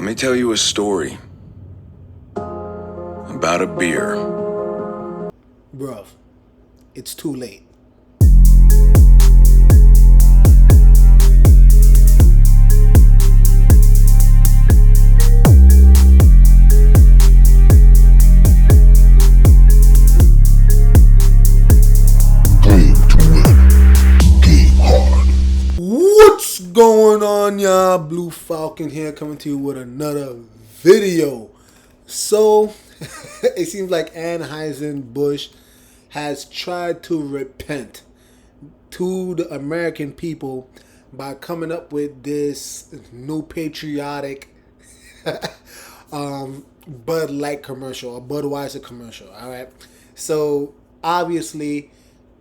Let me tell you a story about a beer. Bruv, it's too late. What's going on, y'all? Blue Falcon here, coming to you with another video. So, it seems like Anheuser-Busch has tried to repent to the American people by coming up with this new patriotic Bud Light commercial, a Budweiser commercial. All right. So, obviously,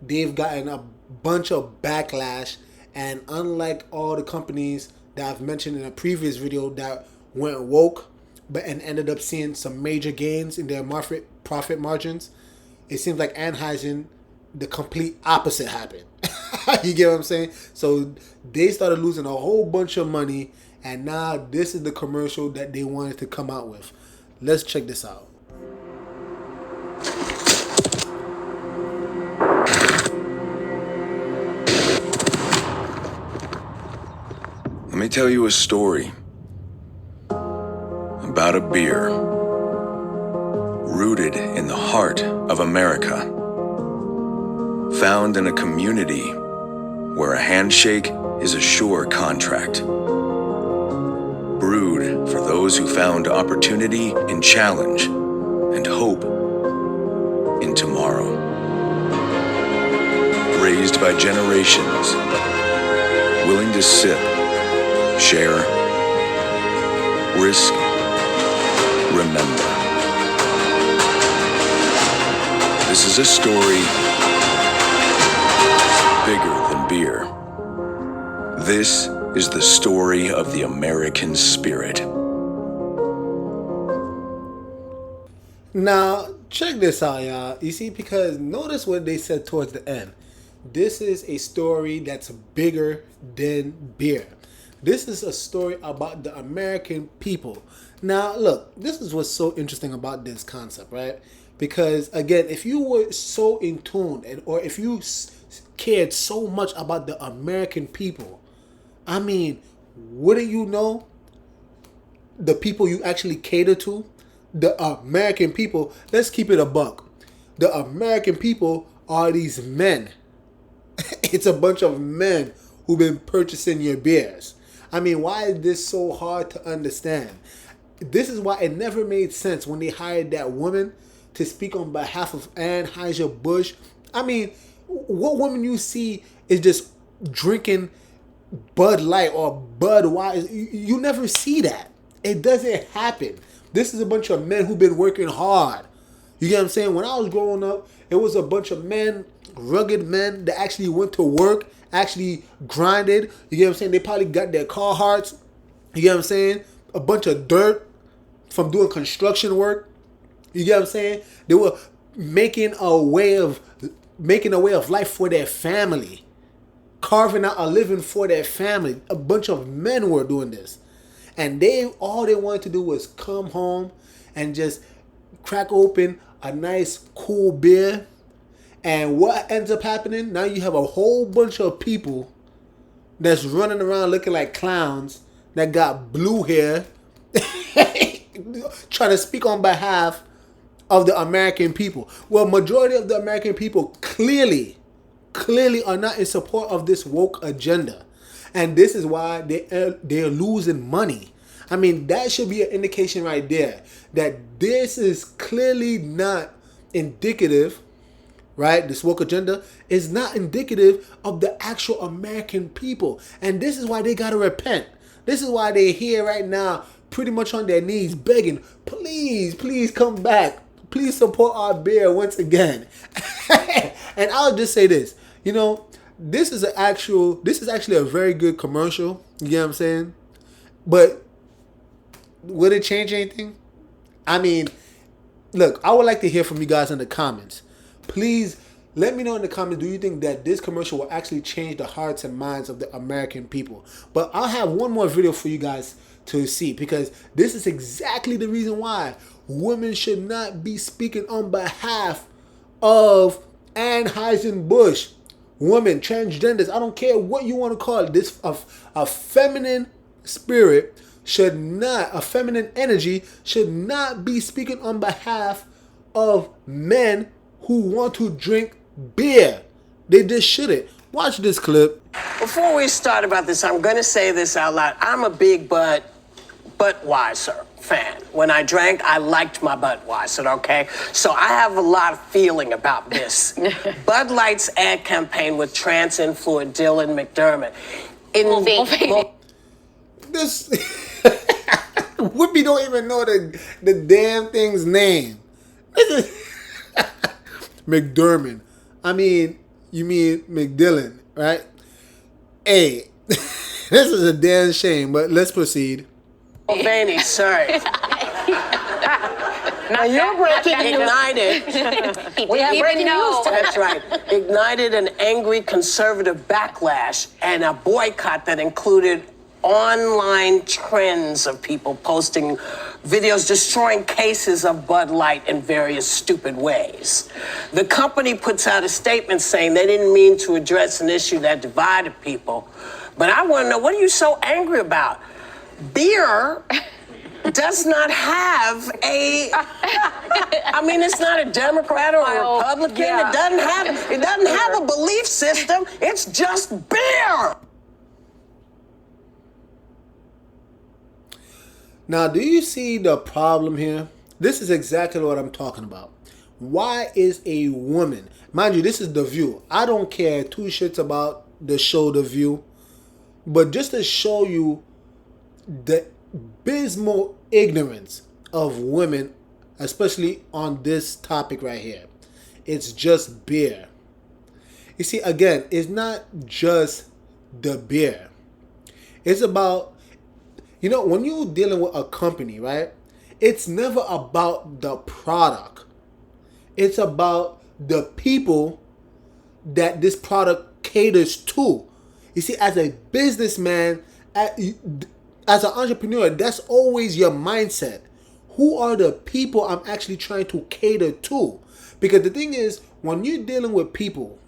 they've gotten a bunch of backlash. And unlike all the companies that I've mentioned in a previous video that went woke and ended up seeing some major gains in their profit margins, it seems like Anheuser, the complete opposite happened. You get what I'm saying? So they started losing a whole bunch of money, and now this is the commercial that they wanted to come out with. Let's check this out. Let me tell you a story about a beer rooted in the heart of America, found in a community where a handshake is a sure contract, brewed for those who found opportunity in challenge and hope in tomorrow, raised by generations willing to sip, share, risk, remember. This is a story bigger than beer. This is the story of the American spirit. Now, check this out, y'all. You see, because notice what they said towards the end. This is a story that's bigger than beer. This is a story about the American people. Now, look, this is what's so interesting about this concept, right? Because, again, if you were so in tune or if you cared so much about the American people, I mean, wouldn't you know the people you actually cater to? The American people, let's keep it a buck. The American people are these men. It's a bunch of men who've been purchasing your beers. I mean, why is this so hard to understand? This is why it never made sense when they hired that woman to speak on behalf of Anheuser-Busch. I mean, what woman you see is just drinking Bud Light or Budweiser? You never see that. It doesn't happen. This is a bunch of men who've been working hard. You get what I'm saying? When I was growing up, it was a bunch of men, rugged men that actually went to work, actually grinded. You get what I'm saying? They probably got their Carhartts. You get what I'm saying? A bunch of dirt from doing construction work. You get what I'm saying? They were making a way of life for their family, carving out a living for their family. A bunch of men were doing this, and all they wanted to do was come home and just crack open a nice cool beer. And what ends up happening? Now you have a whole bunch of people that's running around looking like clowns that got blue hair trying to speak on behalf of the American people. Well, majority of the American people clearly are not in support of this woke agenda. And this is why they're losing money. I mean, that should be an indication right there that this is clearly not indicative. Right? This woke agenda is not indicative of the actual American people. And this is why they got to repent. This is why they're here right now, pretty much on their knees, begging, please come back. Please support our beer once again. And I'll just say this. You know, this is actually a very good commercial. You get what I'm saying? But would it change anything? I mean, look, I would like to hear from you guys in the comments. Please Let me know in the comments, do you think that this commercial will actually change the hearts and minds of the American people? But I'll have one more video for you guys to see, because this is exactly the reason why women should not be speaking on behalf of Anheuser-Busch. Women, transgenders, I don't care what you want to call it. This a feminine spirit should not, a feminine energy should not be speaking on behalf of men who want to drink beer. They just shouldn't. Watch this clip. Before we start about this, I'm going to say this out loud. I'm a big Budweiser fan. When I drank, I liked my Budweiser, okay? So I have a lot of feeling about this. Bud Light's ad campaign with trans influencer Dylan McDermott. This Whoopi don't even know the damn thing's name. This is McDermott. I mean, you mean McDillon, right? Hey, this is a damn shame, but let's proceed. Mulvaney, sorry. Now you're breaking ignited. We have breaking news. That's right. Ignited an angry conservative backlash and a boycott that included online trends of people posting videos destroying cases of Bud Light in various stupid ways. The company puts out a statement saying they didn't mean to address an issue that divided people. But I want to know, what are you so angry about? Beer does not have I mean, it's not a Democrat or a Republican. Yeah. It doesn't have a belief system. It's just beer. Now, do you see the problem here? This is exactly what I'm talking about. Why is a woman, mind you, this is The View. I don't care two shits about the show The View, but just to show you the abysmal ignorance of women, especially on this topic right here. It's just beer. You see, again, it's not just the beer. It's about, you know, when you're dealing with a company, right? It's never about the product. It's about the people that this product caters to. You see, as a businessman, as an entrepreneur, that's always your mindset. Who are the people I'm actually trying to cater to? Because the thing is, when you're dealing with people,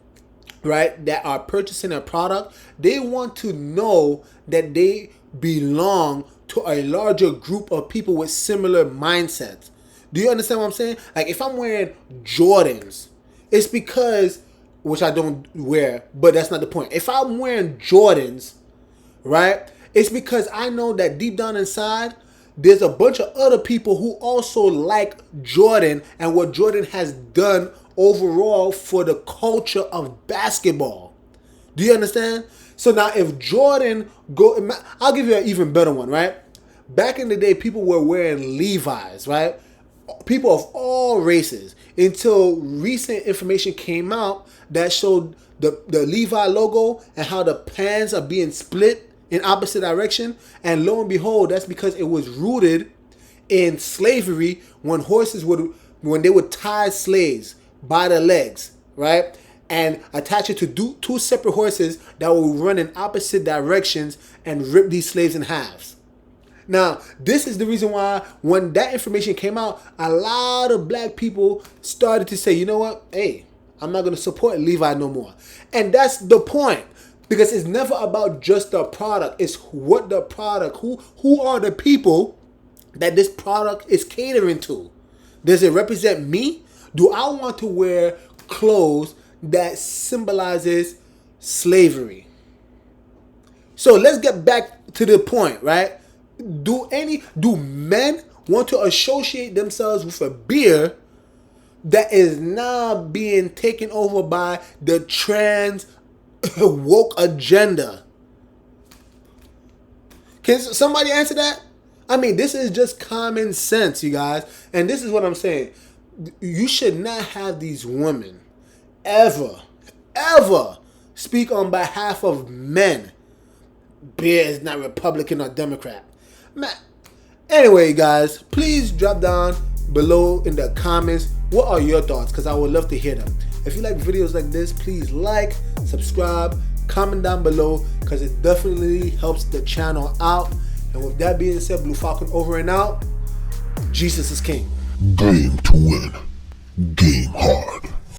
right, that are purchasing a product, they want to know that they belong to a larger group of people with similar mindsets. Do you understand what I'm saying? Like, if I'm wearing Jordans, it's because, which I don't wear, but that's not the point. If I'm wearing Jordans, right, it's because I know that deep down inside, there's a bunch of other people who also like Jordan and what Jordan has done overall for the culture of basketball. Do you understand? So now if Jordan I'll give you an even better one, right? Back in the day, people were wearing Levi's, right? People of all races, until recent information came out that showed the Levi logo and how the pants are being split in opposite direction. And lo and behold, that's because it was rooted in slavery, when they would tie slaves by the legs, right, and attach it to two separate horses that will run in opposite directions and rip these slaves in halves. Now, this is the reason why when that information came out, a lot of black people started to say, you know what, hey, I'm not going to support Levi no more. And that's the point. Because it's never about just the product. It's what the product, who are the people that this product is catering to. Does it represent me? Do I want to wear clothes that symbolizes slavery? So let's get back to the point, right? Do men want to associate themselves with a beer that is now being taken over by the trans woke agenda? Can somebody answer that? I mean, this is just common sense, you guys. And this is what I'm saying. You should not have these women ever speak on behalf of men. Beer is not Republican or Democrat. Man. Anyway, guys, please drop down below in the comments what are your thoughts, because I would love to hear them. If you like videos like this, please like, subscribe, comment down below, because it definitely helps the channel out. And with that being said, Blue Falcon over and out. Jesus is king. Game to win. Game hard.